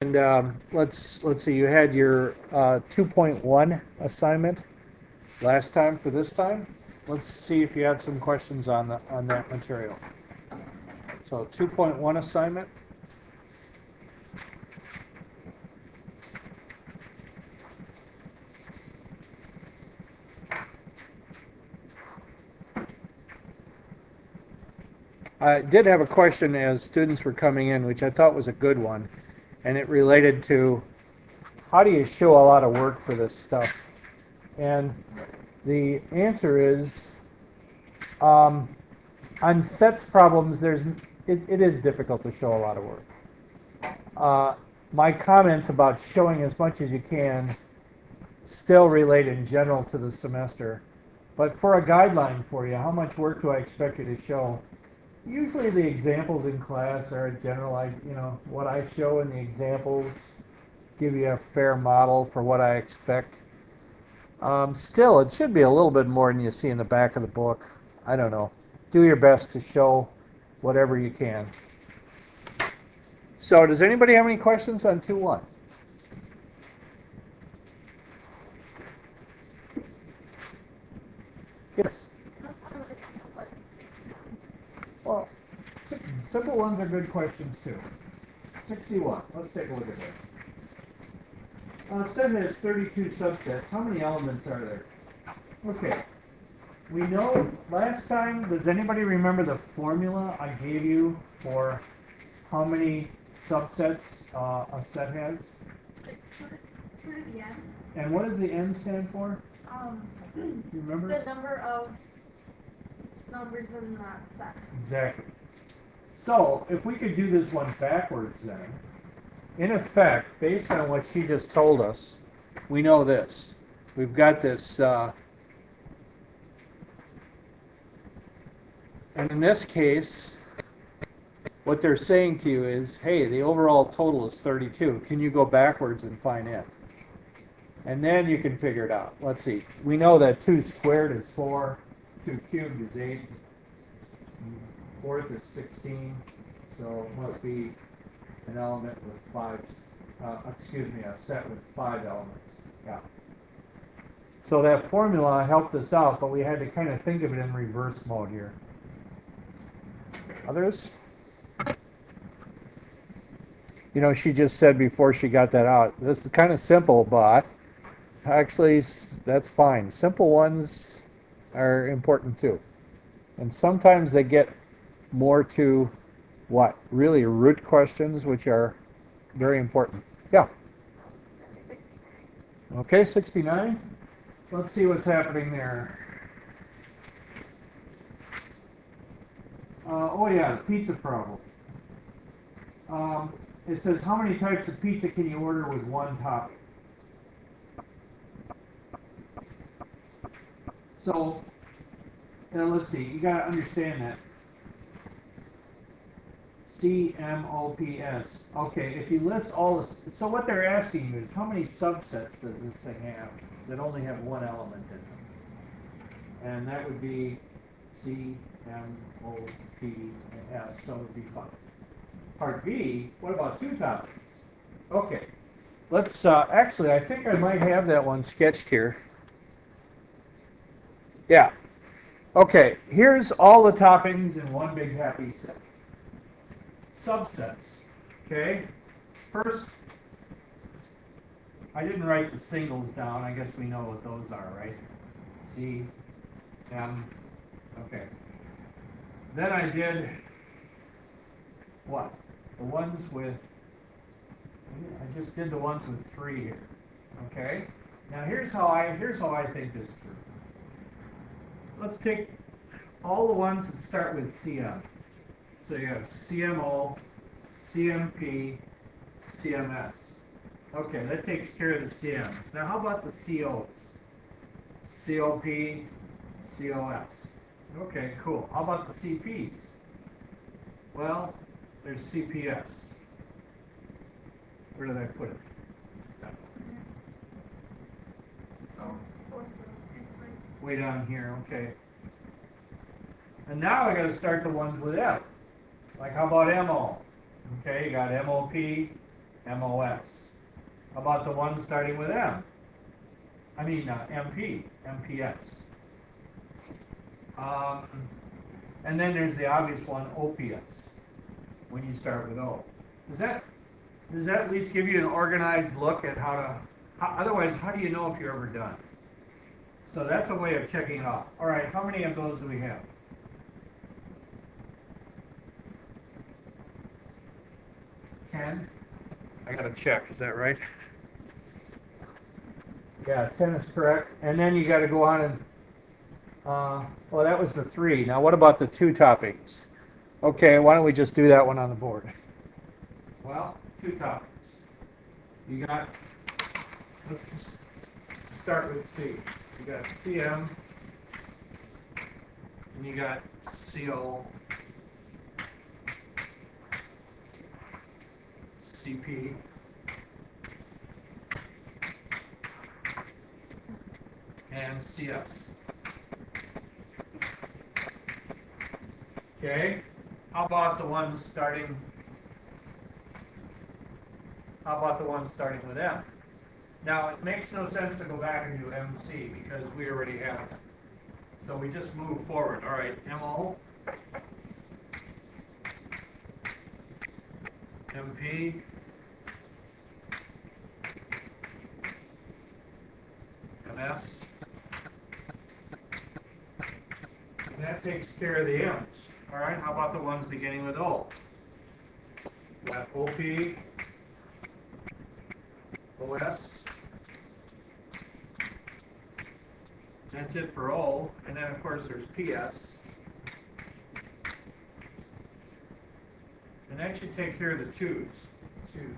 And let's see. You had your 2.1 assignment last time for this time. Let's see if you had some questions on that material. So 2.1 assignment. I did have a question as students were coming in, which I thought was a good one, and it related to how do you show a lot of work for this stuff? And the answer is, on sets problems, it is difficult to show a lot of work. My comments about showing as much as you can still relate in general to the semester. But for a guideline for you, how much work do I expect you to show? Usually the examples in class are a general, what I show in the examples give you a fair model for what I expect. Still, it should be a little bit more than you see in the back of the book. I don't know. Do your best to show whatever you can. So does anybody have any questions on 2.1? Yes. Well, simple ones are good questions too. 61. Let's take a look at that. Set has 32 subsets. How many elements are there? Okay. We know last time, does anybody remember the formula I gave you for how many subsets a set has? Two to the end. And what does the n stand for? You remember? The number of numbers in that set. Exactly. So, if we could do this one backwards then, in effect, based on what she just told us, we know this. We've got this, and in this case, what they're saying to you is, hey, the overall total is 32. Can you go backwards and find n? And then you can figure it out. Let's see. We know that 2 squared is 4, 2 cubed is 8, fourth is 16, so it must be an element with 5, a set with 5 elements. Yeah. So that formula helped us out, but we had to kind of think of it in reverse mode here. Others? You know, she just said before she got that out, this is kind of simple, but actually that's fine. Simple ones are important too. And sometimes they get more to what? Really root questions, which are very important. Yeah. Okay, 69. Let's see what's happening there. Oh yeah, the pizza problem. It says how many types of pizza can you order with one topping? So, let's see, you gotta understand that. CMOPS. Okay, if you list all this, so what they're asking you is how many subsets does this thing have that only have one element in them? And that would be C, M, O, P, and S, so it would be 5. Part B, what about 2 toppings? Okay, let's, actually, I think I might have that one sketched here. Yeah. Okay, here's all the toppings in one big happy set. Subsets, okay? First, I didn't write the singles down. I guess we know what those are, right? C, M, okay. Then I did what? The ones with, I just did the ones with 3 here, okay? Now here's how I think this through. Let's take all the ones that start with CM. So you have CMO, CMP, CMS. Okay, that takes care of the CMs. Now how about the COs? COP, COS. Okay, cool. How about the CPs? Well, there's CPS. Where did I put it? Way down here, okay. And now I got to start the ones with F. Like how about MO? Okay, you got MOP, MOS. How about the one starting with M? I mean, MP, MPS. And then there's the obvious one, OPS, when you start with O. Does that at least give you an organized look at otherwise, how do you know if you're ever done? So that's a way of checking off. All right, how many of those do we have? 10? I gotta check, is that right? Yeah, 10 is correct. And then you gotta go on and, well, that was the 3. Now what about the 2 toppings? Okay, why don't we just do that one on the board? Well, 2 toppings. You got, let's start with C. You got CM, and you got CO, CP, and CS. Okay, how about the ones starting with M? Now, it makes no sense to go back and do MC because we already have it. So we just move forward. All right, MO, MP, MS. And that takes care of the M's. All right, how about the ones beginning with O? Got OP, OS. That's it for O. And then, of course, there's PS. And that should take care of the 2's. 2.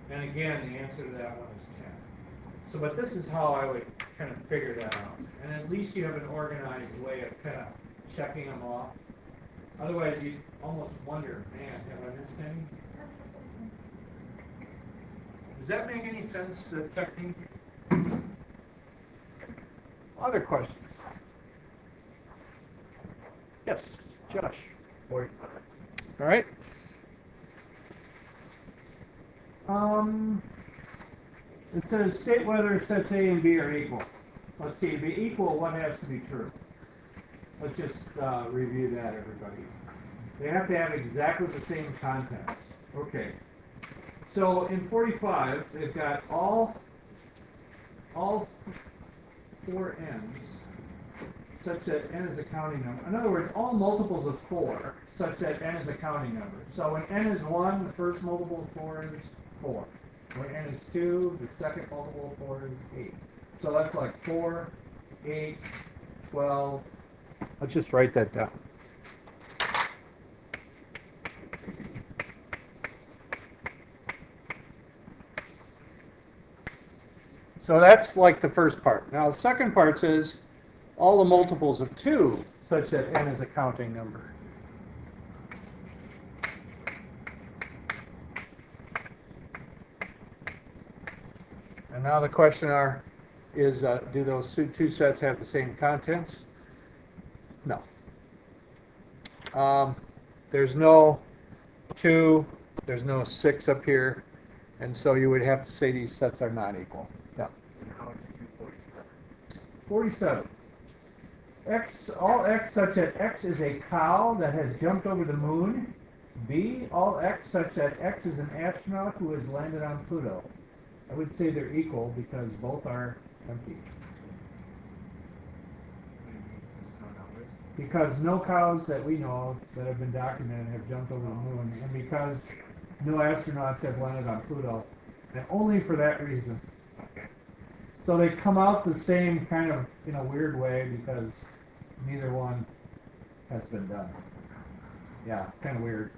And again, the answer to that one is 10. So, but this is how I would kind of figure that out. And at least you have an organized way of kind of checking them off. Otherwise, you almost wonder, man, have I missed any? Does that make any sense, the technique? Other questions? Yes, Josh. All right. It says state whether sets A and B are equal. Let's see, to be equal, what has to be true? Let's just review that, everybody. They have to have exactly the same contents. Okay. So in 45, they've got all 4 n's such that n is a counting number. In other words, all multiples of 4 such that n is a counting number. So when n is 1, the first multiple of 4 is 4. When n is 2, the second multiple of 4 is 8. So that's like 4, 8, 12. Let's just write that down. So that's like the first part. Now the second part says all the multiples of 2 such that n is a counting number. And now the question is, do those 2 sets have the same contents? No. There's no 2, there's no 6 up here, and so you would have to say these sets are not equal. Yeah. 47. All x such that x is a cow that has jumped over the moon. B, all x such that x is an astronaut who has landed on Pluto. I would say they're equal because both are empty. Because no cows that we know of that have been documented have jumped over the moon, and because no astronauts have landed on Pluto, and only for that reason. So they come out the same kind of in a weird way because neither one has been done. Yeah, kind of weird.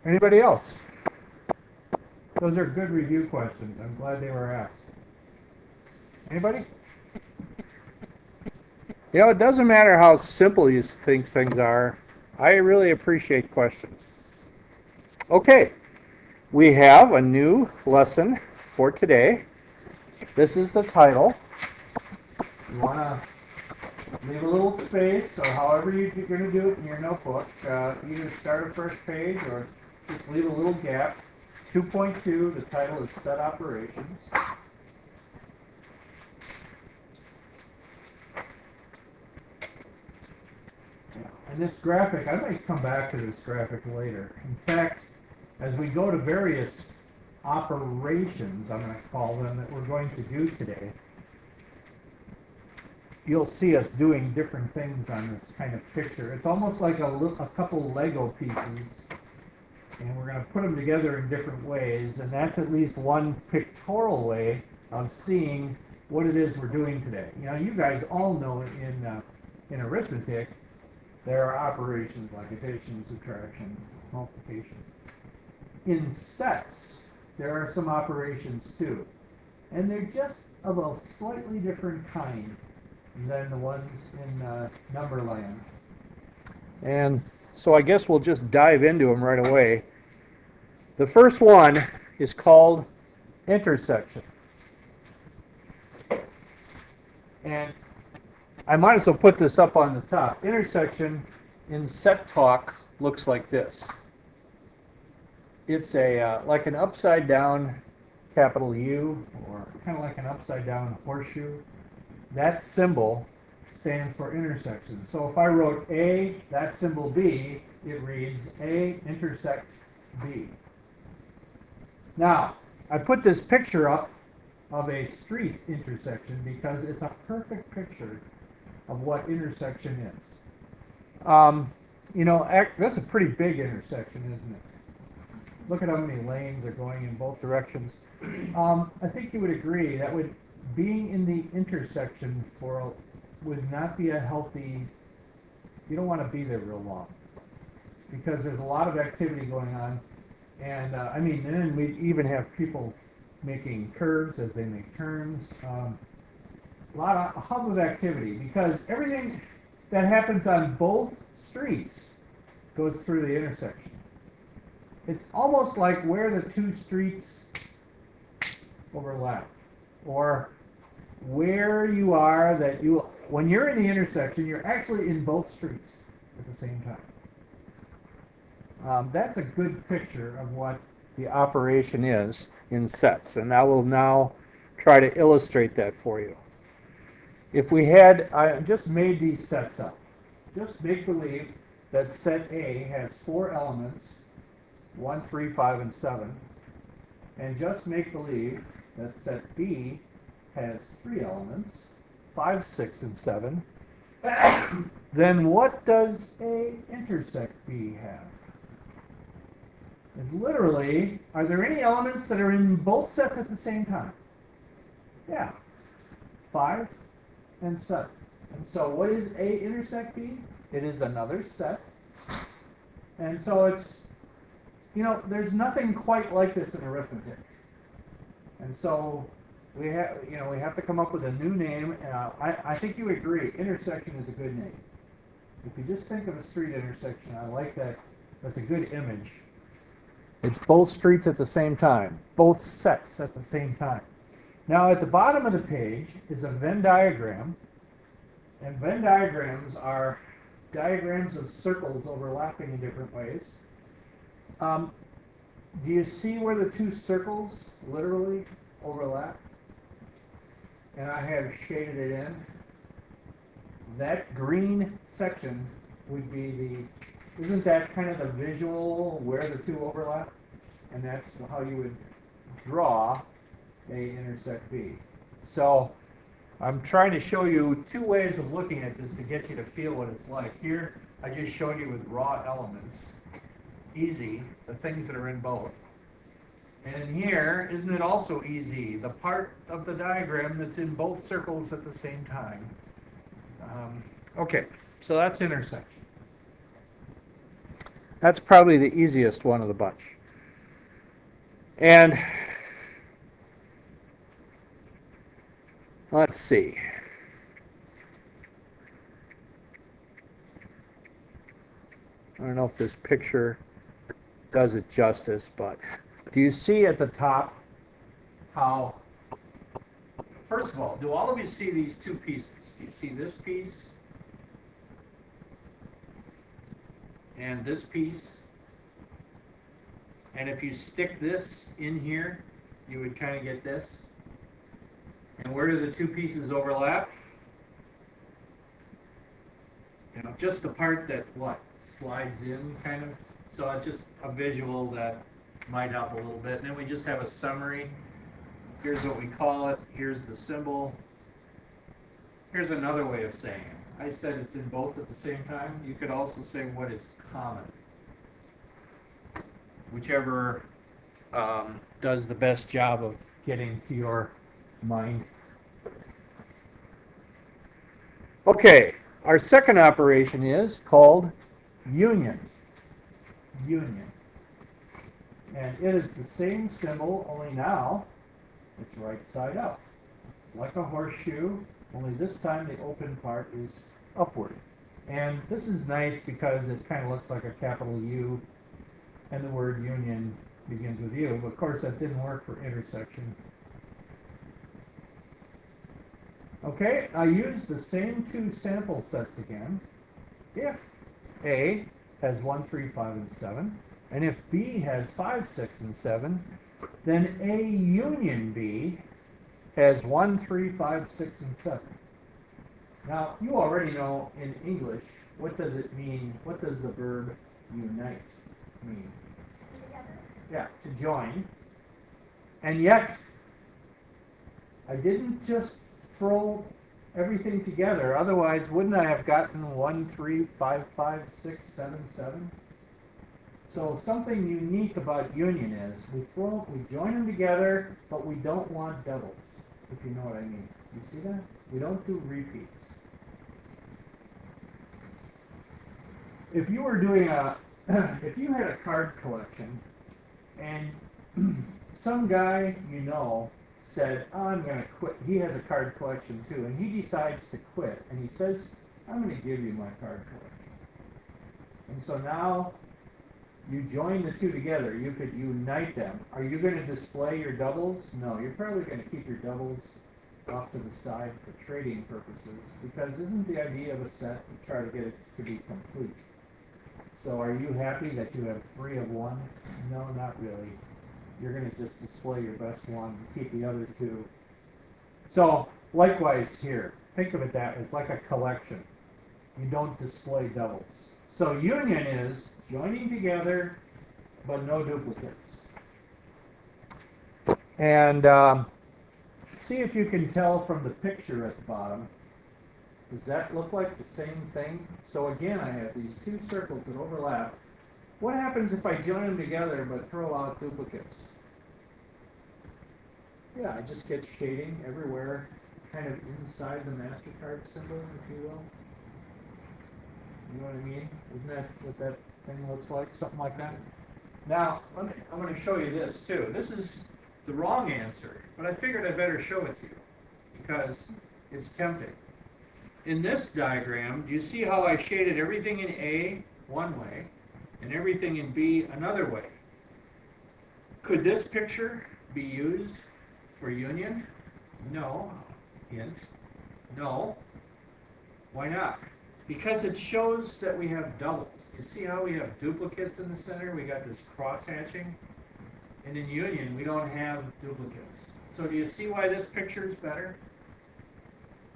Anybody else? Those are good review questions. I'm glad they were asked. Anybody? You know, it doesn't matter how simple you think things are. I really appreciate questions. Okay, we have a new lesson for today. This is the title. You want to leave a little space, or however you're going to do it in your notebook. Either start a first page or just leave a little gap. 2.2, the title is Set Operations. And this graphic, I might come back to this graphic later. In fact, as we go to various operations, I'm going to call them, that we're going to do today, you'll see us doing different things on this kind of picture. It's almost like a couple Lego pieces, and we're going to put them together in different ways, and that's at least one pictorial way of seeing what it is we're doing today. You know, you guys all know in arithmetic, there are operations like addition, subtraction, multiplication. In sets, there are some operations too, and they're just of a slightly different kind than the ones in Numberland. And so I guess we'll just dive into them right away. The first one is called intersection. And I might as well put this up on the top. Intersection in set talk looks like this. It's a like an upside down capital U, or kind of like an upside down horseshoe. That symbol stands for intersection. So if I wrote A, that symbol B, it reads A intersect B. Now, I put this picture up of a street intersection because it's a perfect picture of what intersection is. You know, that's a pretty big intersection, isn't it? Look at how many lanes are going in both directions. I think you would agree that being in the intersection would not be a healthy, you don't want to be there real long, because there's a lot of activity going on, and I mean, then we even have people making curves as they make turns, a hub of activity, because everything that happens on both streets goes through the intersection. It's almost like where the two streets overlap, or where you are when you're in the intersection, you're actually in both streets at the same time. That's a good picture of what the operation is in sets, and I will now try to illustrate that for you. If we had, I just made these sets up. Just make believe that set A has 4 elements, 1, 3, 5, and 7, and just make believe that set B has 3 elements, 5, 6, and 7. Then what does A intersect B have? It's literally, are there any elements that are in both sets at the same time? Yeah, 5 and 7. And so what is A intersect B? It is another set. And so it's, you know, there's nothing quite like this in arithmetic. And so we have to come up with a new name. I think you agree, intersection is a good name. If you just think of a street intersection, I like that. That's a good image. It's both streets at the same time, both sets at the same time. Now at the bottom of the page is a Venn diagram, and Venn diagrams are diagrams of circles overlapping in different ways. Do you see where the two circles literally overlap? And I have shaded it in. That green section would be isn't that kind of the visual where the two overlap? And that's how you would draw A intersect B. So I'm trying to show you 2 ways of looking at this to get you to feel what it's like. Here, I just showed you with raw elements. Easy, the things that are in both. And in here, isn't it also easy? The part of the diagram that's in both circles at the same time. Okay, so that's intersection. That's probably the easiest one of the bunch. And let's see. I don't know if this picture does it justice, but do you see at the top how, first of all, do all of you see these 2 pieces? Do you see this piece and this piece. And if you stick this in here, you would kind of get this. And where do the two pieces overlap? You know, just the part that, what, slides in, kind of. So it's just a visual that might help a little bit. And then we just have a summary. Here's what we call it. Here's the symbol. Here's another way of saying it. I said it's in both at the same time. You could also say what is common. Whichever does the best job of getting to your mind. Okay, our second operation is called union. Union. And it is the same symbol, only now it's right side up. It's like a horseshoe, only this time the open part is upward. And this is nice because it kind of looks like a capital U, and the word union begins with U. But of course, that didn't work for intersection. Okay, I use the same two sample sets again. If A has 1, 3, 5, and 7, and if B has 5, 6, and 7, then A union B has 1, 3, 5, 6, and 7. Now, you already know in English, what does it mean? What does the verb unite mean? Yeah, to join. And yet, I didn't just throw everything together. Otherwise, wouldn't I have gotten 1, 3, 5, 5, 6, 7, 7? So something unique about union is we join them together, but we don't want doubles, if you know what I mean. You see that? We don't do repeats. If you were doing if you had a card collection, and some guy you know said, oh, I'm going to quit. He has a card collection too, and he decides to quit, and he says, I'm going to give you my card collection. And so now you join the two together. You could unite them. Are you going to display your doubles? No, you're probably going to keep your doubles off to the side for trading purposes, because isn't the idea of a set to try to get it to be complete? So are you happy that you have 3 of one? No, not really. You're going to just display your best one and keep the other 2. So likewise here, think of it that as like a collection. You don't display doubles. So union is joining together, but no duplicates. And see if you can tell from the picture at the bottom. Does that look like the same thing? So again, I have these 2 circles that overlap. What happens if I join them together but throw out duplicates? Yeah, I just get shading everywhere, kind of inside the MasterCard symbol, if you will. You know what I mean? Isn't that what that thing looks like? Something like that? Now, I'm going to show you this too. This is the wrong answer, but I figured I'd better show it to you because it's tempting. In this diagram, do you see how I shaded everything in A one way and everything in B another way? Could this picture be used for union? No. Hint. No. Why not? Because it shows that we have doubles. You see how we have duplicates in the center? We got this cross-hatching. And in union, we don't have duplicates. So do you see why this picture is better?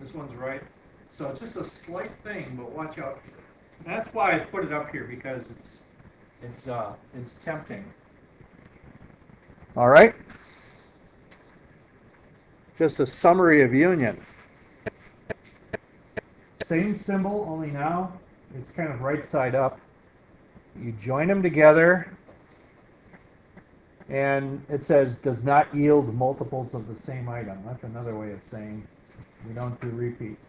This one's right. So it's just a slight thing, but watch out. That's why I put it up here, because it's tempting. All right. Just a summary of union. Same symbol, only now it's kind of right side up. You join them together, and it says does not yield multiples of the same item. That's another way of saying we don't do repeats.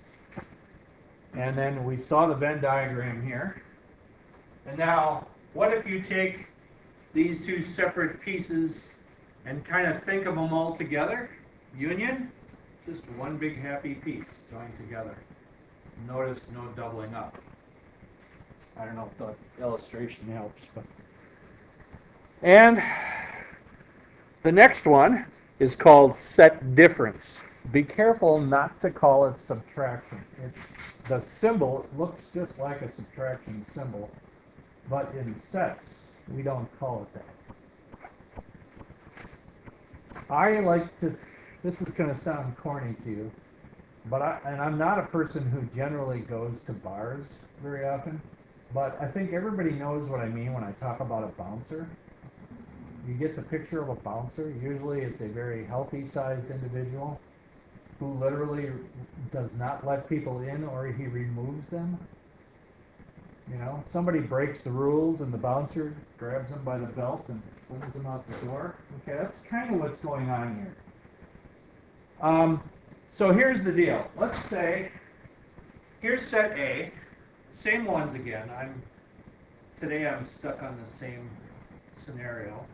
And then we saw the Venn diagram here. And now, what if you take these 2 separate pieces and kind of think of them all together? Union, just one big happy piece joined together. Notice no doubling up. I don't know if the illustration helps, but. And the next one is called set difference. Be careful not to call it subtraction. The symbol looks just like a subtraction symbol, but in sets, we don't call it that. I like to, this is going to sound corny to you, but I'm not a person who generally goes to bars very often, but I think everybody knows what I mean when I talk about a bouncer. You get the picture of a bouncer. Usually it's a very healthy-sized individual who literally does not let people in, or he removes them. You know, somebody breaks the rules and the bouncer grabs them by the belt and pulls them out the door. Okay, that's kind of what's going on here. So here's the deal. Let's say, here's set A, same ones again. Today I'm stuck on the same scenario.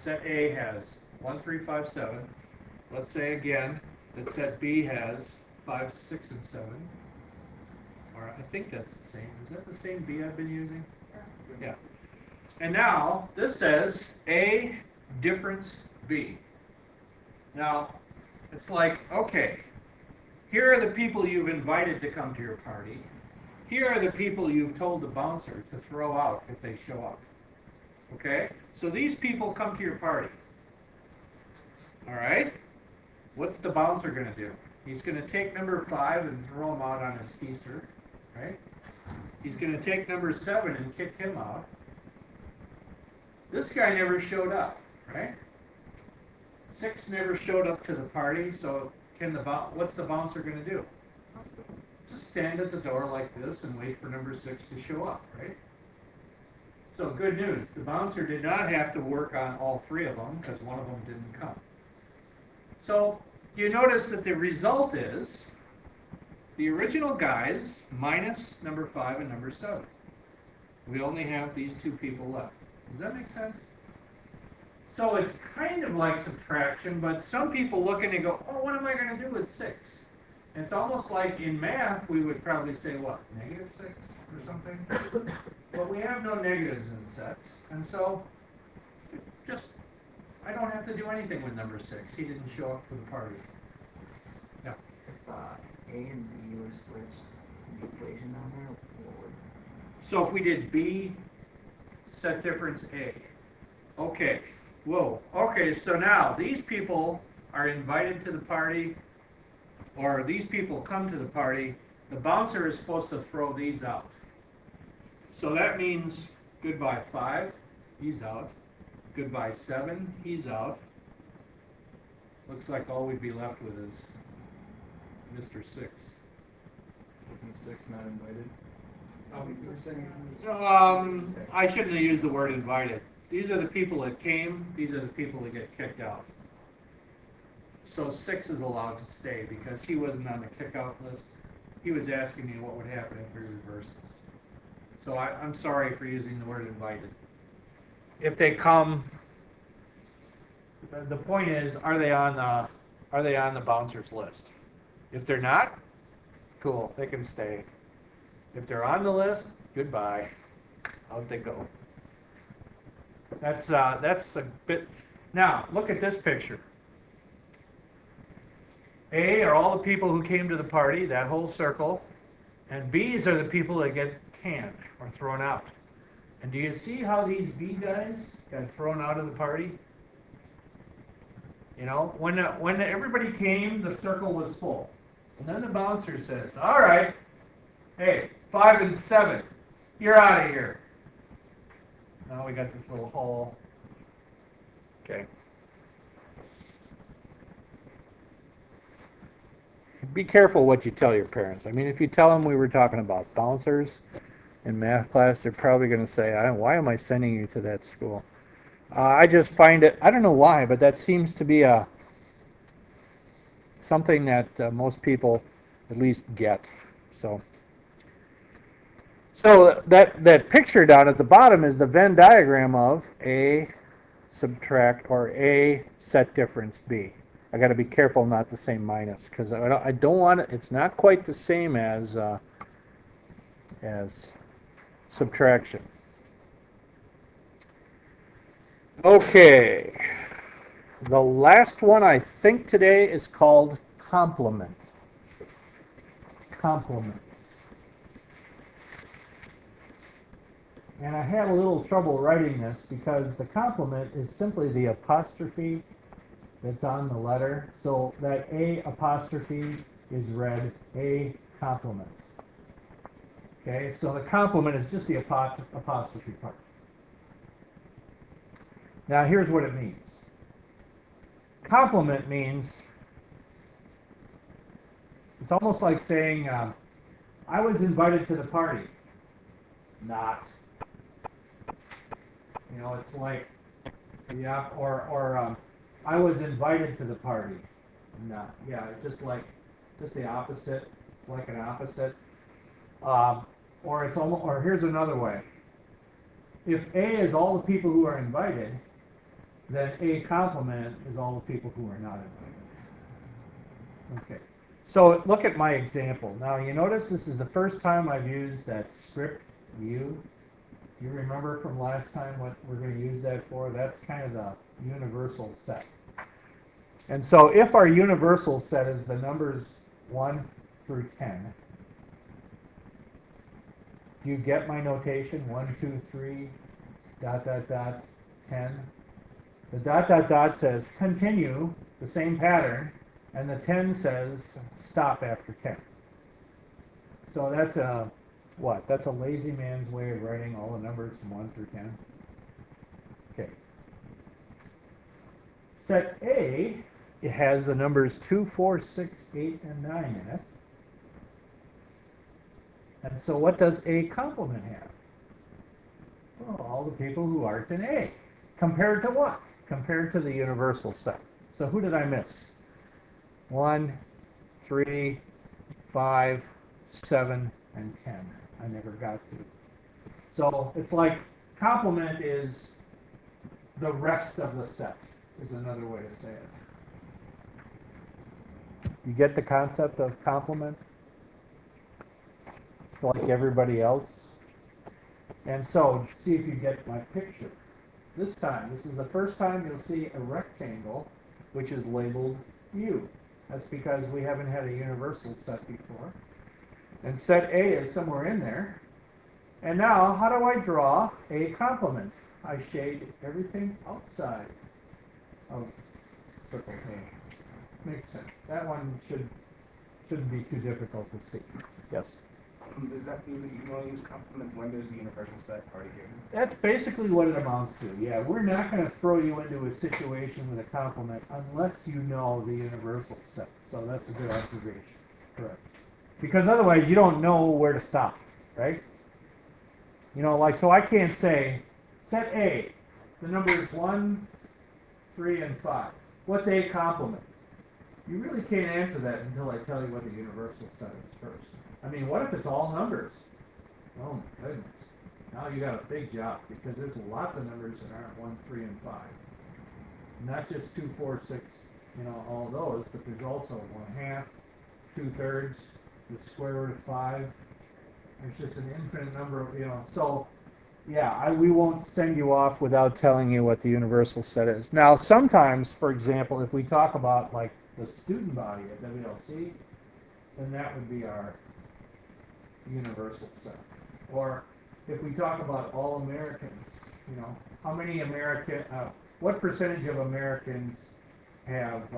Set A has 1, 3, 5, 7. Let's say again that set B has 5, 6, and 7. Or I think that's the same. Is that the same B I've been using? Yeah. And now this says A difference B. Now it's like, okay, here are the people you've invited to come to your party. Here are the people you've told the bouncer to throw out if they show up. Okay? So these people come to your party. All right? What's the bouncer going to do? He's going to take number 5 and throw him out on his keister. Right? He's going to take number 7 and kick him out. This guy never showed up. Right? 6 never showed up to the party, so what's the bouncer going to do? Just stand at the door like this and wait for number 6 to show up, right? So good news, the bouncer did not have to work on all 3 of them because one of them didn't come. So you notice that the result is the original guys minus number 5 and number 7. We only have these 2 people left. Does that make sense? So it's kind of like subtraction, but some people look and they go, oh, what am I going to do with 6? And it's almost like in math, we would probably say, what, negative 6 or something? But we have no negatives in sets, and so I don't have to do anything with number 6. He didn't show up for the party. Yeah. If A and B were switched, the equation on there, what would... So if we did B, set difference A. Okay. Whoa. Okay, so now these people are invited to the party, or these people come to the party. The bouncer is supposed to throw these out. So that means goodbye 5, he's out. Goodbye 7, he's out. Looks like all we'd be left with is Mr. 6. Wasn't 6 not invited? I shouldn't have used the word invited. These are the people that came, these are the people that get kicked out. So 6 is allowed to stay because he wasn't on the kick-out list. He was asking me what would happen if we reversed this. So I'm sorry for using the word invited. If they come, the point is, are they on the bouncer's list? If they're not, cool, they can stay. If they're on the list, goodbye. Out they go. That's a bit. Now look at this picture. A are all the people who came to the party, that whole circle, and B's are the people that get canned or thrown out. And do you see how these B guys got thrown out of the party? You know, when everybody came, the circle was full. And then the bouncer says, all right, hey, 5 and 7, you're out of here. Now we got this little hole. Okay. Be careful what you tell your parents. I mean, if you tell them we were talking about bouncers in math class, they're probably going to say, why am I sending you to that school? I just find it, I don't know why, but that seems to be something that most people at least get. So that picture down at the bottom is the Venn diagram of A subtract or A set difference B. I got to be careful not to say minus because I don't want it. It's not quite the same as subtraction. Okay, the last one I think today is called complement. Complement. And I had a little trouble writing this because the complement is simply the apostrophe that's on the letter. So that A apostrophe is read A complement. Okay, so the complement is just the apostrophe part. Now here's what it means. Complement means, it's almost like saying, I was invited to the party. Not. You know, it's like, yeah, or I was invited to the party. Not. Yeah, it's just the opposite, like an opposite. Or it's almost, or here's another way. If A is all the people who are invited, then A complement is all the people who are not invited. Okay. So look at my example. Now you notice this is the first time I've used that script view. You remember from last time what we're going to use that for? That's kind of the universal set. And so if our universal set is the numbers 1 through 10, do you get my notation? 1, 2, 3, ... 10. The ... says continue the same pattern, and the 10 says stop after 10. So that's a what? That's a lazy man's way of writing all the numbers from 1 through 10. Okay. Set A, it has the numbers 2, 4, 6, 8, and 9 in it. And so what does A complement have? Well, all the people who aren't in A. Compared to what? Compared to the universal set. So who did I miss? 1, 3, 5, 7, and 10. I never got to. So it's like complement is the rest of the set, is another way to say it. You get the concept of complement? It's like everybody else. And so, see if you get my picture. This time, this is the first time you'll see a rectangle which is labeled U. That's because we haven't had a universal set before. And set A is somewhere in there. And now, how do I draw a complement? I shade everything outside of circle A. Makes sense. That one shouldn't be too difficult to see. Yes? Does that mean that you can only use complement when there's a universal set already given? That's basically what it amounts to. Yeah, we're not going to throw you into a situation with a complement unless you know the universal set. So that's a good observation. Correct. Because otherwise you don't know where to stop, right? You know, like, so I can't say, set A, the numbers 1, 3, and 5. What's A complement? You really can't answer that until I tell you what the universal set is first. I mean, what if it's all numbers? Oh my goodness. Now you got a big job because there's lots of numbers that aren't 1, 3, and 5. Not just 2, 4, 6, you know, all those, but there's also 1/2, 2/3, the square root of 5. There's just an infinite number of, you know, so yeah, we won't send you off without telling you what the universal set is. Now, sometimes, for example, if we talk about like the student body at WLC, then that would be our universal set. Or if we talk about all Americans, you know, how many what percentage of Americans have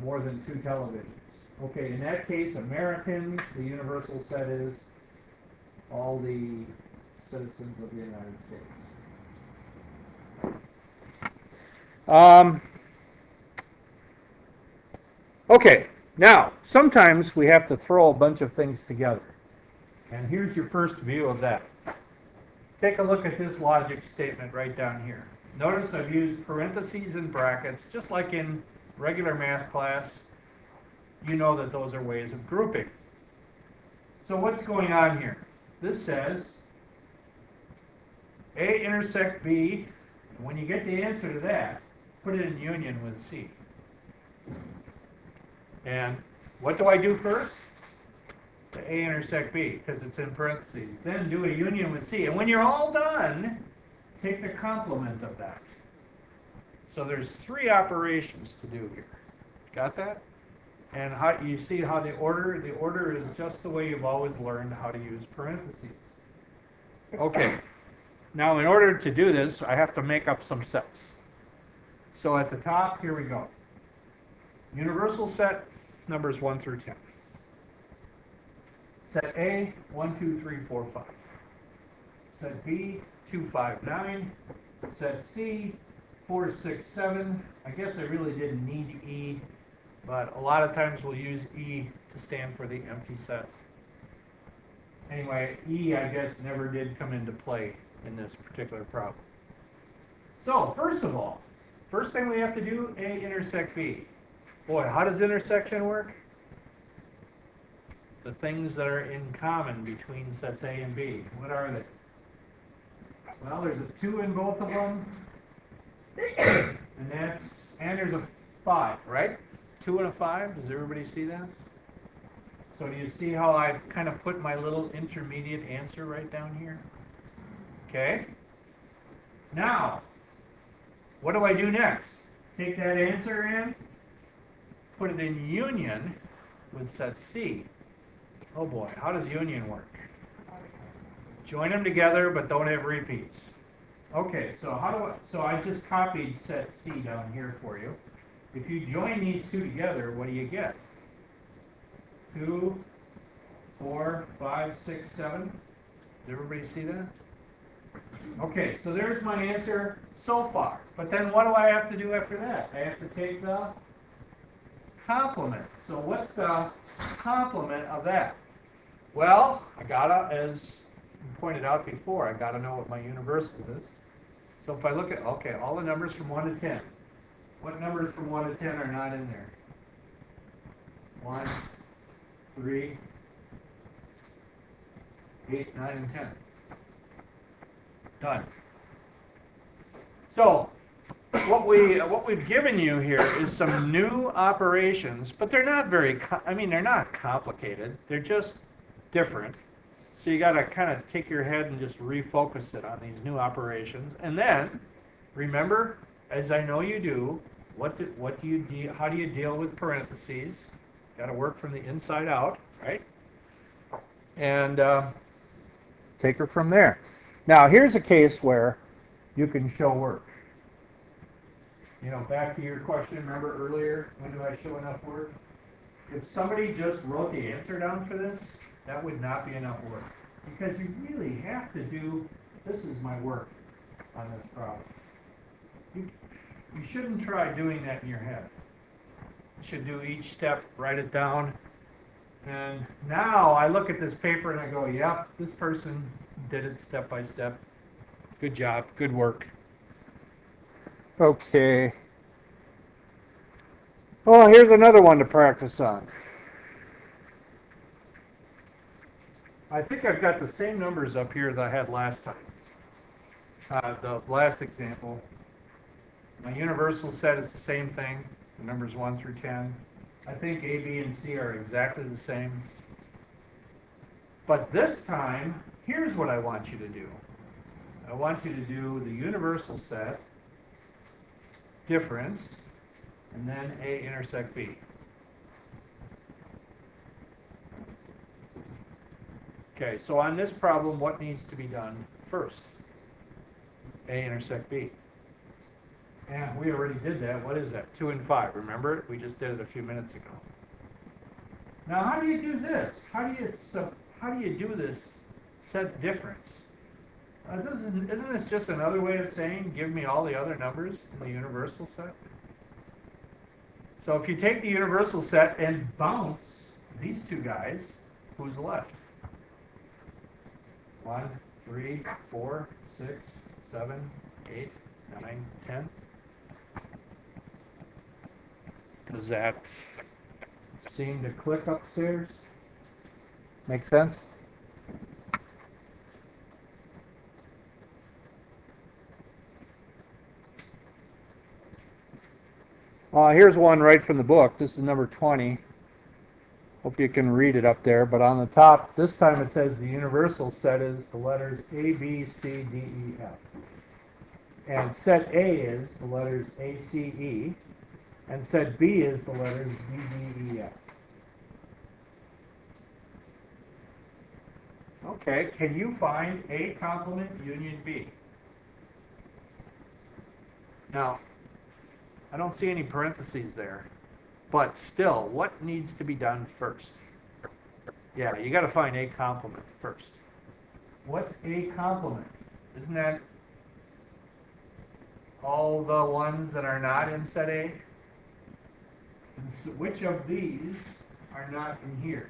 more than 2 televisions? Okay, in that case, Americans, the universal set is all the citizens of the United States. Okay, now, sometimes we have to throw a bunch of things together. And here's your first view of that. Take a look at this logic statement right down here. Notice I've used parentheses and brackets, just like in regular math class. You know that those are ways of grouping. So what's going on here? This says A intersect B, and when you get the answer to that, put it in union with C. And what do I do first? The A intersect B, because it's in parentheses. Then do a union with C. And when you're all done, take the complement of that. So there's 3 operations to do here. Got that? And how you see how the order is just the way you've always learned how to use parentheses. Okay. Now, in order to do this, I have to make up some sets. So at the top, here we go. Universal set, numbers 1 through 10. Set A, 1, 2, 3, 4, 5. Set B, 2, 5, 9. Set C, 4, 6, 7. I guess I really didn't need E, but a lot of times we'll use E to stand for the empty set. Anyway, E, I guess, never did come into play in this particular problem. So, first of all, first thing we have to do, A intersect B. Boy, how does intersection work? The things that are in common between sets A and B. What are they? Well, there's a 2 in both of them, and there's a 5, right? 2 and a 5. Does everybody see that? So do you see how I kind of put my little intermediate answer right down here? Okay. Now, what do I do next? Take that answer in, put it in union with set C. Oh boy, how does union work? Join them together, but don't have repeats. Okay, so I just copied set C down here for you. If you join these two together, what do you get? 2, 4, 5, 6, 7. Does everybody see that? Okay, so there's my answer so far. But then what do I have to do after that? I have to take the complement. So what's the complement of that? Well, I gotta, as pointed out before, I gotta know what my universal is. So if I look at, okay, all the numbers from 1 to 10. What numbers from 1 to 10 are not in there? 1, 3, 8, 9, and 10. Done. So, what we've given you here is some new operations, but they're not they're not complicated. They're just different. So you got to kind of take your head and just refocus it on these new operations, and then remember, as I know you do, how do you deal with parentheses? Got to work from the inside out, right? And take her from there. Now, here's a case where you can show work. You know, back to your question, remember earlier, when do I show enough work? If somebody just wrote the answer down for this, that would not be enough work. Because you really have to do, this is my work on this problem. You shouldn't try doing that in your head. You should do each step, write it down. And now I look at this paper and I go, yep, this person did it step by step. Good job, good work. Okay. Oh, here's another one to practice on. I think I've got the same numbers up here that I had last time. The last example. My universal set is the same thing, the numbers 1 through 10. I think A, B, and C are exactly the same. But this time, here's what I want you to do. I want you to do the universal set, difference, and then A intersect B. Okay, so on this problem, what needs to be done first? A intersect B. And we already did that. What is that? 2 and 5. Remember it? We just did it a few minutes ago. Now, how do you do this? How do you do this set difference? Isn't this just another way of saying, give me all the other numbers in the universal set? So if you take the universal set and bounce these two guys, who's left? 1, 3, 4, 6, 7, 8, 9, 10. Does that seem to click upstairs? Make sense? Here's one right from the book. This is number 20. Hope you can read it up there. But on the top, this time it says the universal set is the letters A, B, C, D, E, F. And set A is the letters A, C, E. And set B is the letters B, D, E, F. Okay, can you find A complement union B? Now, I don't see any parentheses there, but still, what needs to be done first? Yeah, you gotta find a complement first. What's a complement? Isn't that all the ones that are not in set A? And so which of these are not in here?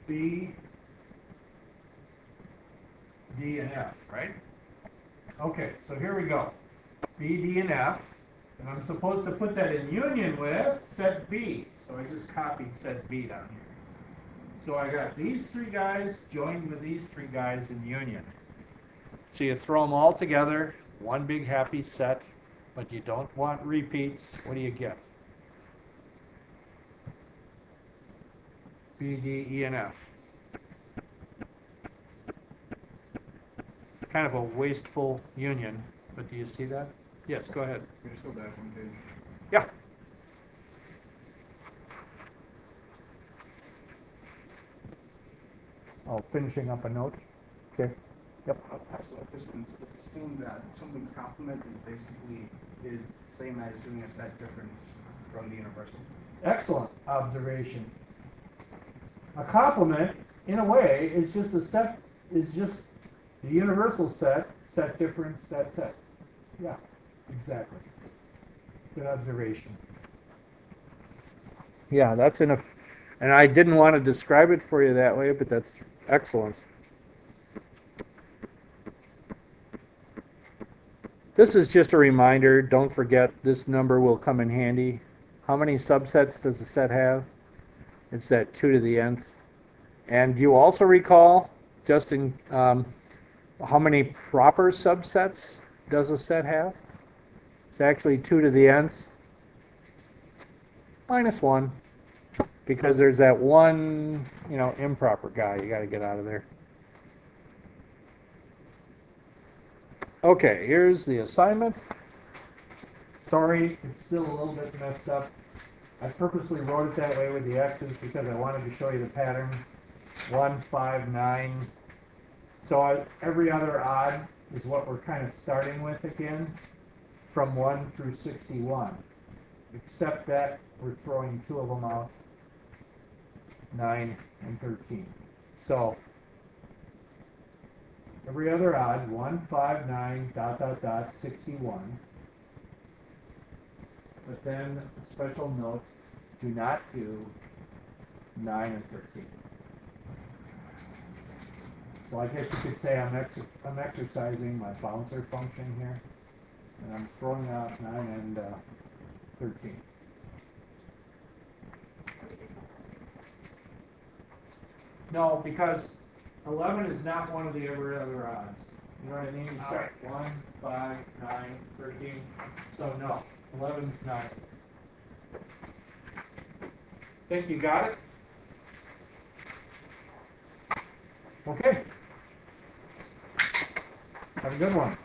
B, D, and F, right? Okay, so here we go. B, D, and F. And I'm supposed to put that in union with set B. So I just copied set B down here. So I got these three guys joined with these three guys in union. So you throw them all together, one big happy set, but you don't want repeats. What do you get? B, D, E, and F. Kind of a wasteful union, but do you see that? Yes, go ahead. Can you just go back one page? Yeah. Oh, finishing up a note. Okay. Yep. So this one's, let's assume that something's complement is basically, is the same as doing a set difference from the universal. Excellent observation. A complement, in a way, is just a set, is just the universal set, set difference, set set. Yeah, exactly. Good observation. Yeah, that's enough. And I didn't want to describe it for you that way, but that's excellent. This is just a reminder, don't forget this number will come in handy. How many subsets does the set have? It's that 2 to the nth. And you also recall, just in how many proper subsets does a set have? It's actually 2 to the nth minus 1, because there's that one, improper guy you got to get out of there. Okay, here's the assignment. Sorry, it's still a little bit messed up. I purposely wrote it that way with the X's because I wanted to show you the pattern. 1, 5, 9. So every other odd is what we're kind of starting with again, from 1 through 61. Except that we're throwing 2 of them out, 9 and 13. So every other odd, 1, 5, 9, ... 61. But then, a special note, do not do 9 and 13. So I guess you could say I'm exercising my bouncer function here, and I'm throwing out 9 and 13. No, because 11 is not one of the every other odds. You know what I mean? You start 1, 5, 9, 13. So no, 11 is not it. Think you got it? Okay. Have a good one.